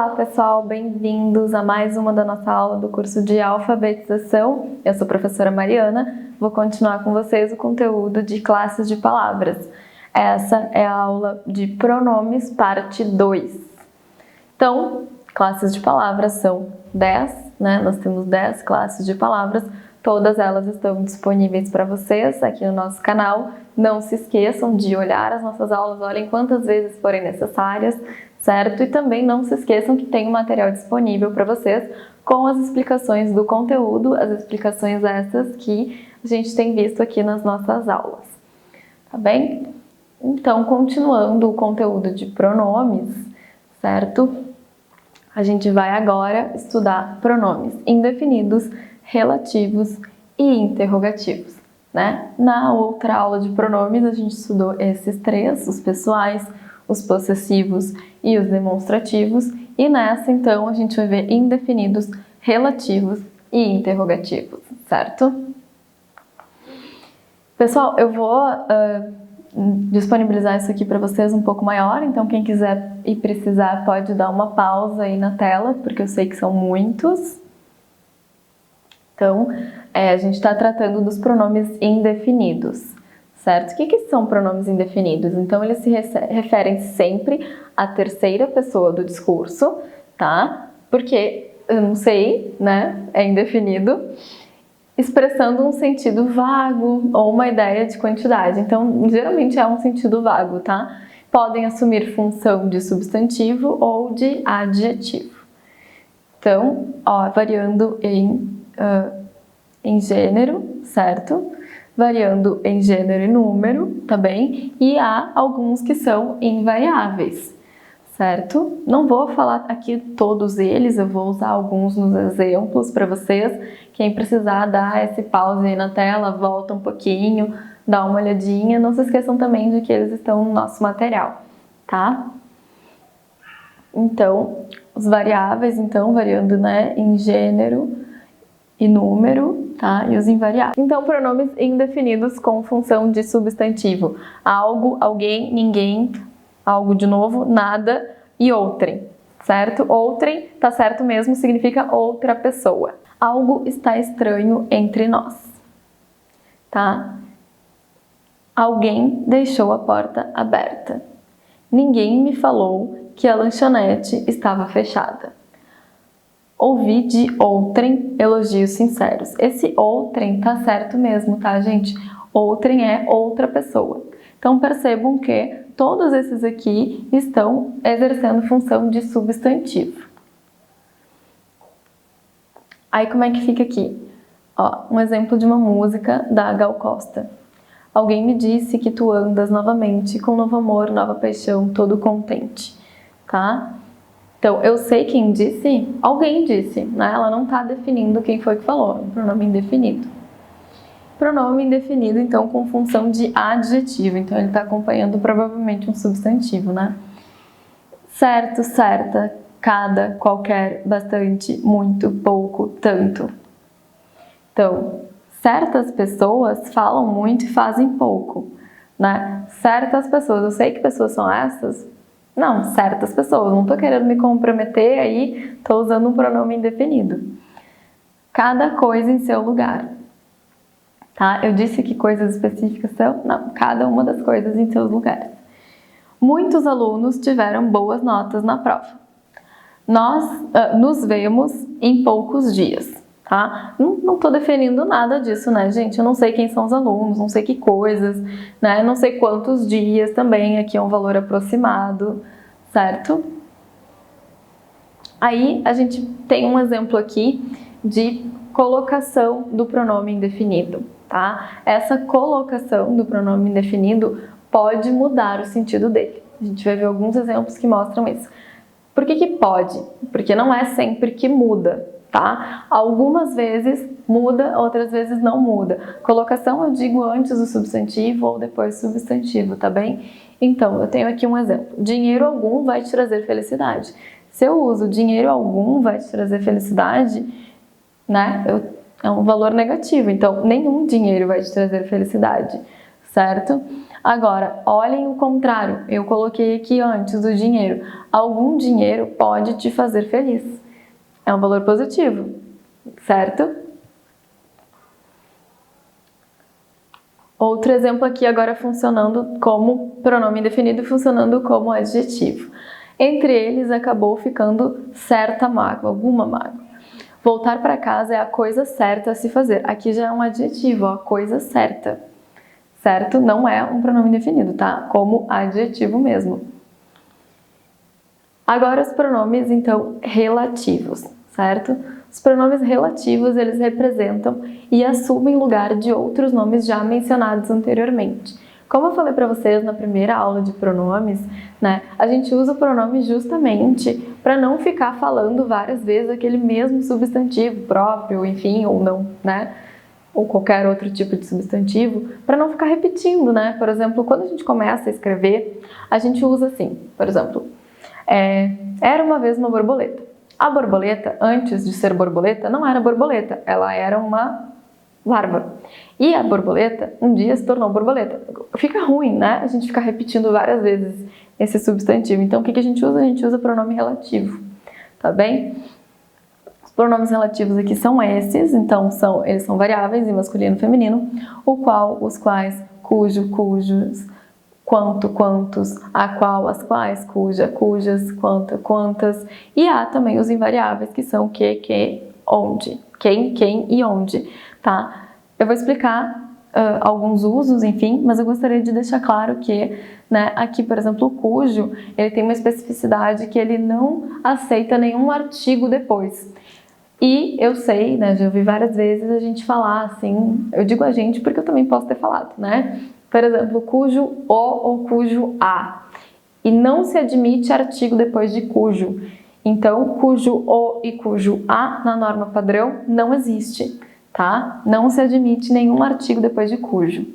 Olá pessoal, bem-vindos a mais uma da nossa aula do curso de alfabetização. Eu sou a professora Mariana, vou continuar com vocês o conteúdo de classes de palavras. Essa é a aula de pronomes, parte 2. Então, classes de palavras são 10, né? Nós temos 10 classes de palavras, todas elas estão disponíveis para vocês aqui no nosso canal. Não se esqueçam de olhar as nossas aulas, olhem quantas vezes forem necessárias, certo? E também não se esqueçam que tem um material disponível para vocês com as explicações do conteúdo, as explicações essas que a gente tem visto aqui nas nossas aulas, tá bem? Então, continuando o conteúdo de pronomes, certo? A gente vai agora estudar pronomes indefinidos, relativos e interrogativos, né? Na outra aula de pronomes, a gente estudou esses três, os pessoais, os possessivos e os demonstrativos, e nessa, então, a gente vai ver indefinidos, relativos e interrogativos, certo? Pessoal, eu vou disponibilizar isso aqui para vocês um pouco maior, então quem quiser e precisar pode dar uma pausa aí na tela, porque eu sei que são muitos. Então, a gente está tratando dos pronomes indefinidos, certo? O que são pronomes indefinidos? Então, eles se referem sempre à terceira pessoa do discurso, tá? Porque, eu não sei, né? É indefinido, expressando um sentido vago ou uma ideia de quantidade. Então, geralmente é um sentido vago, tá? Podem assumir função de substantivo ou de adjetivo. Então, ó, variando em gênero, certo? Variando em gênero e número, tá bem? E há alguns que são invariáveis, certo? Não vou falar aqui todos eles, eu vou usar alguns nos exemplos para vocês. Quem precisar, dá esse pause aí na tela, volta um pouquinho, dá uma olhadinha. Não se esqueçam também de que eles estão no nosso material, tá? Então, os variáveis, então, variando, né, em gênero e número, tá? E os invariáveis. Então, pronomes indefinidos com função de substantivo. Algo, alguém, ninguém, algo de novo, nada e outrem, certo? Outrem, tá certo mesmo, significa outra pessoa. Algo está estranho entre nós, tá? Alguém deixou a porta aberta. Ninguém me falou que a lanchonete estava fechada. Ouvi de outrem elogios sinceros. Esse outrem tá certo mesmo, tá, gente? Outrem é outra pessoa. Então, percebam que todos esses aqui estão exercendo função de substantivo. Aí, como é que fica aqui? Ó, um exemplo de uma música da Gal Costa. Alguém me disse que tu andas novamente, com novo amor, nova paixão, todo contente, tá? Então, eu sei quem disse, alguém disse, né? Ela não tá definindo quem foi que falou, um pronome indefinido. Pronome indefinido, então, com função de adjetivo, então ele tá acompanhando provavelmente um substantivo, né? Certo, certa, cada, qualquer, bastante, muito, pouco, tanto. Então, certas pessoas falam muito e fazem pouco, né? Certas pessoas, eu sei que pessoas são essas? Não, certas pessoas, não tô querendo me comprometer aí, tô usando um pronome indefinido. Cada coisa em seu lugar, tá? Eu disse que coisas específicas são? Não, cada uma das coisas em seus lugares. Muitos alunos tiveram boas notas na prova. Nós nos vemos em poucos dias, tá? Não tô definindo nada disso, né, gente? Eu não sei quem são os alunos, não sei que coisas, né? Não sei quantos dias também, aqui é um valor aproximado, certo? Aí, a gente tem um exemplo aqui de colocação do pronome indefinido, tá? Essa colocação do pronome indefinido pode mudar o sentido dele. A gente vai ver alguns exemplos que mostram isso. Por que pode? Porque não é sempre que muda, tá? Algumas vezes muda, outras vezes não muda. Colocação eu digo antes do substantivo ou depois do substantivo, tá bem? Então, eu tenho aqui um exemplo. Dinheiro algum vai te trazer felicidade. Se eu uso dinheiro algum vai te trazer felicidade, né? É um valor negativo. Então, nenhum dinheiro vai te trazer felicidade, certo? Agora, olhem o contrário, eu coloquei aqui antes o dinheiro. Algum dinheiro pode te fazer feliz. É um valor positivo, certo? Outro exemplo aqui agora funcionando como pronome indefinido, funcionando como adjetivo. Entre eles acabou ficando certa mágoa, alguma mágoa. Voltar para casa é a coisa certa a se fazer. Aqui já é um adjetivo, a coisa certa. Certo? Não é um pronome indefinido, tá? Como adjetivo mesmo. Agora os pronomes, então, relativos, certo? Os pronomes relativos, eles representam e assumem lugar de outros nomes já mencionados anteriormente. Como eu falei para vocês na primeira aula de pronomes, né, a gente usa o pronome justamente para não ficar falando várias vezes aquele mesmo substantivo próprio, enfim, ou não, né? Ou qualquer outro tipo de substantivo, para não ficar repetindo, né? Por exemplo, quando a gente começa a escrever, a gente usa assim, por exemplo, era uma vez uma borboleta. A borboleta, antes de ser borboleta, não era borboleta, ela era uma larva. E a borboleta, um dia se tornou borboleta. Fica ruim, né? A gente ficar repetindo várias vezes esse substantivo. Então, o que a gente usa? A gente usa pronome relativo, tá bem? Os pronomes relativos aqui são esses, então eles são variáveis em masculino e feminino, os quais, cujo, cujos, quanto, quantos, a qual, as quais, cuja, cujas, quanta, quantas. E há também os invariáveis, que são que, onde. Quem e onde, tá? Eu vou explicar alguns usos, enfim, mas eu gostaria de deixar claro que, né, aqui, por exemplo, o cujo, ele tem uma especificidade que ele não aceita nenhum artigo depois. E eu sei, né, já ouvi várias vezes a gente falar assim, eu digo a gente porque eu também posso ter falado, né? Por exemplo, cujo o ou cujo a. E não se admite artigo depois de cujo. Então, cujo o e cujo a na norma padrão não existe, tá? Não se admite nenhum artigo depois de cujo.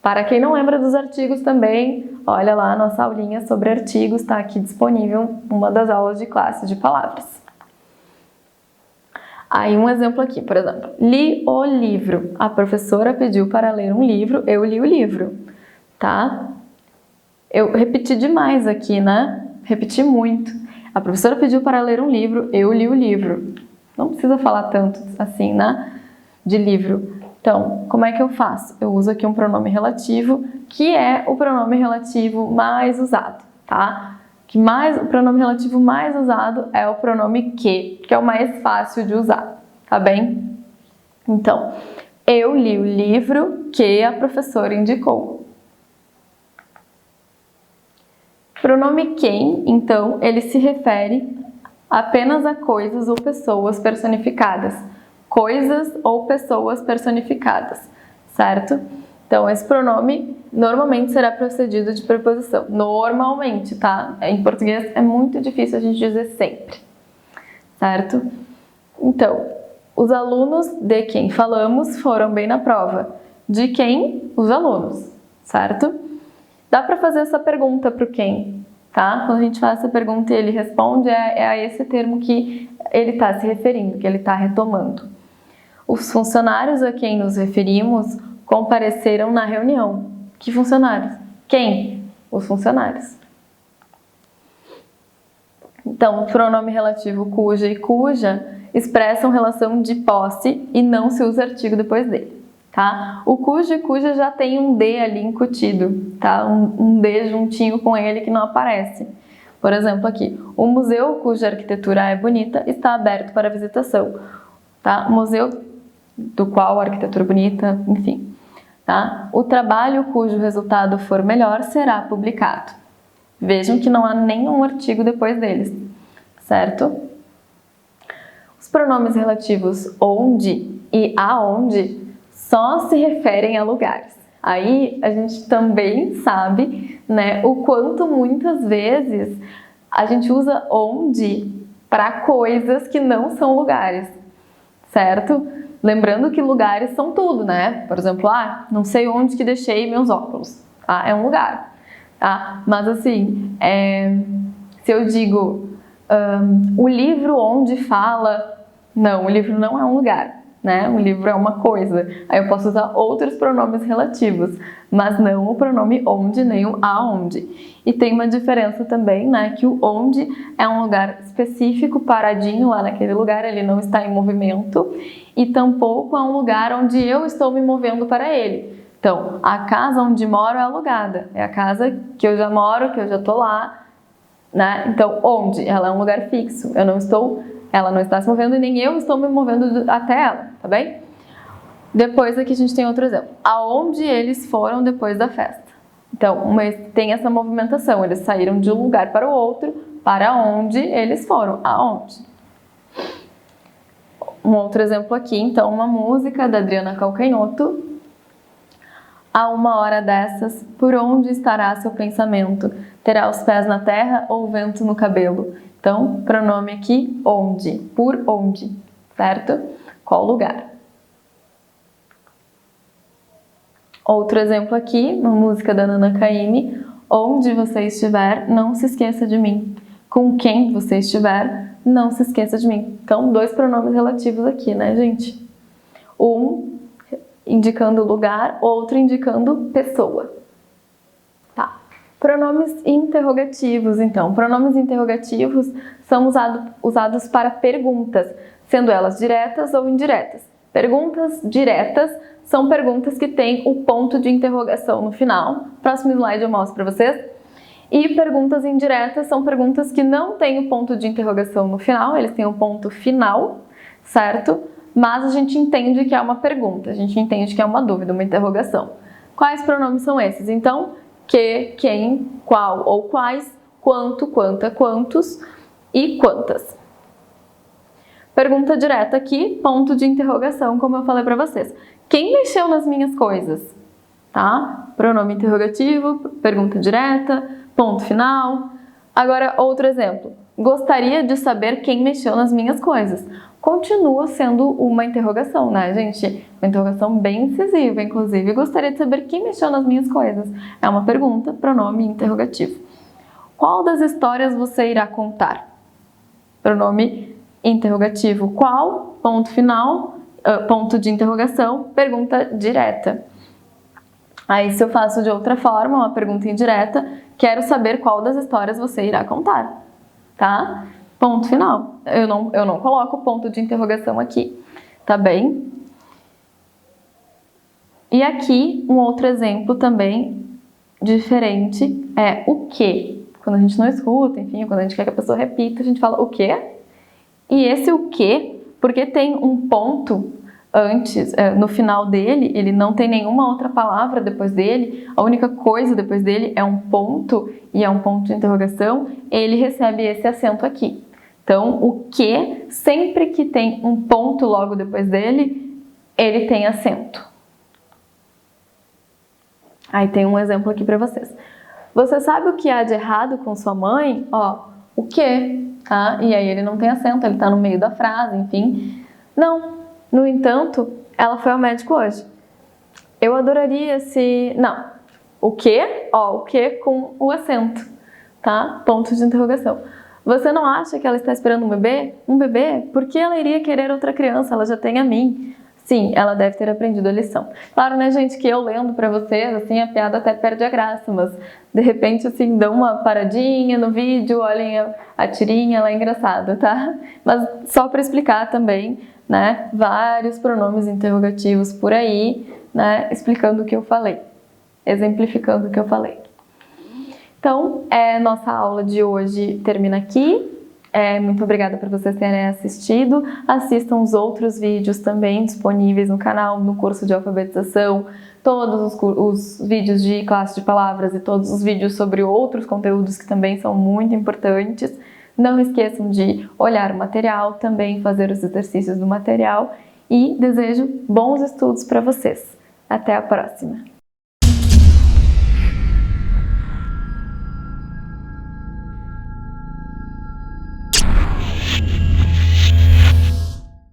Para quem não lembra dos artigos também, olha lá a nossa aulinha sobre artigos, tá aqui disponível uma das aulas de classe de palavras. Aí um exemplo aqui, por exemplo, li o livro. A professora pediu para ler um livro, eu li o livro, tá? Eu repeti demais aqui, né? Repeti muito. A professora pediu para ler um livro, eu li o livro. Não precisa falar tanto assim, né? De livro. Então, como é que eu faço? Eu uso aqui um pronome relativo, que é o pronome relativo mais usado, tá? O pronome relativo mais usado é o pronome que é o mais fácil de usar, tá bem? Então, eu li o livro que a professora indicou. Pronome quem, então, ele se refere apenas a coisas ou pessoas personificadas. Coisas ou pessoas personificadas, certo? Então, esse pronome normalmente será precedido de preposição. Normalmente, tá? Em português é muito difícil a gente dizer sempre, certo? Então, os alunos de quem falamos foram bem na prova. De quem? Os alunos, certo? Dá para fazer essa pergunta para o quem, tá? Quando a gente faz essa pergunta e ele responde, é a esse termo que ele está se referindo, que ele está retomando. Os funcionários a quem nos referimos compareceram na reunião. Que funcionários? Quem? Os funcionários. Então, o pronome relativo cuja e cuja expressam relação de posse e não se usa artigo depois dele, tá? O cuja e cuja já tem um D ali incutido, tá? Um D juntinho com ele que não aparece. Por exemplo, aqui, o museu cuja arquitetura é bonita está aberto para visitação, tá? O museu do qual a arquitetura é bonita, enfim. Tá? O trabalho cujo resultado for melhor será publicado. Vejam que não há nenhum artigo depois deles, certo? Os pronomes relativos onde e aonde só se referem a lugares. Aí a gente também sabe, né, o quanto muitas vezes a gente usa onde para coisas que não são lugares, certo? Lembrando que lugares são tudo, né? Por exemplo, não sei onde que deixei meus óculos, tá? É um lugar, tá? Mas assim, se eu digo o livro onde fala, não, o livro não é um lugar, né? Um livro é uma coisa. Aí eu posso usar outros pronomes relativos, mas não o pronome onde nem o aonde. E tem uma diferença também, né? Que o onde é um lugar específico, paradinho lá naquele lugar, ele não está em movimento, e tampouco é um lugar onde eu estou me movendo para ele. Então, a casa onde moro é alugada, é a casa que eu já moro, que eu já tô lá, né? Então, onde? Ela é um lugar fixo, ela não está se movendo e nem eu estou me movendo até ela, tá bem? Depois aqui a gente tem outro exemplo. Aonde eles foram depois da festa? Então, tem essa movimentação, eles saíram de um lugar para o outro, para onde eles foram, aonde? Um outro exemplo aqui, então, uma música da Adriana Calcanhoto. A uma hora dessas, por onde estará seu pensamento? Terá os pés na terra ou o vento no cabelo? Então, pronome aqui, onde, por onde, certo? Qual lugar? Outro exemplo aqui, uma música da Nana Caymmi. Onde você estiver, não se esqueça de mim. Com quem você estiver, não se esqueça de mim. Então, 2 pronomes relativos aqui, né, gente? Um indicando lugar, outro indicando pessoa. Tá. Pronomes interrogativos, então. Pronomes interrogativos são usados para perguntas, sendo elas diretas ou indiretas. Perguntas diretas são perguntas que têm o ponto de interrogação no final. Próximo slide eu mostro para vocês. E perguntas indiretas são perguntas que não têm o ponto de interrogação no final, eles têm o ponto final, certo? Mas a gente entende que é uma pergunta, a gente entende que é uma dúvida, uma interrogação. Quais pronomes são esses? Então, que, quem, qual ou quais, quanto, quanta, quantos e quantas. Pergunta direta aqui, ponto de interrogação, como eu falei para vocês. Quem mexeu nas minhas coisas? Tá? Pronome interrogativo, pergunta direta, ponto final. Agora, outro exemplo. Gostaria de saber quem mexeu nas minhas coisas. Continua sendo uma interrogação, né, gente? Uma interrogação bem incisiva, inclusive. Gostaria de saber quem mexeu nas minhas coisas. É uma pergunta, pronome interrogativo. Qual das histórias você irá contar? Pronome interrogativo. Qual? Ponto final, ponto de interrogação, pergunta direta. Aí, se eu faço de outra forma, uma pergunta indireta, quero saber qual das histórias você irá contar, tá? Ponto final. Eu não coloco ponto de interrogação aqui, tá bem? E aqui, um outro exemplo também diferente é o que. Quando a gente não escuta, enfim, quando a gente quer que a pessoa repita, a gente fala o quê? E esse o que, porque tem um ponto antes, no final dele, ele não tem nenhuma outra palavra depois dele, a única coisa depois dele é um ponto, e é um ponto de interrogação, ele recebe esse acento aqui. Então, o que, sempre que tem um ponto logo depois dele, ele tem acento. Aí tem um exemplo aqui para vocês. Você sabe o que há de errado com sua mãe? Ó, o que, tá? E aí ele não tem acento, ele tá no meio da frase, enfim. Não. No entanto, ela foi ao médico hoje. Eu adoraria se... Não. O quê? Ó, o quê com o acento, tá? Ponto de interrogação. Você não acha que ela está esperando um bebê? Um bebê? Por que ela iria querer outra criança? Ela já tem a mim. Sim, ela deve ter aprendido a lição. Claro, né, gente, que eu lendo pra vocês, assim, a piada até perde a graça, mas de repente, assim, dão uma paradinha no vídeo, olhem a tirinha, ela é engraçada, tá? Mas só para explicar também, né, vários pronomes interrogativos por aí, né, explicando o que eu falei, exemplificando o que eu falei. Então, nossa aula de hoje termina aqui. Muito obrigada por vocês terem assistido. Assistam os outros vídeos também disponíveis no canal, no curso de alfabetização, todos os vídeos de classe de palavras e todos os vídeos sobre outros conteúdos que também são muito importantes. Não esqueçam de olhar o material, também fazer os exercícios do material e desejo bons estudos para vocês. Até a próxima!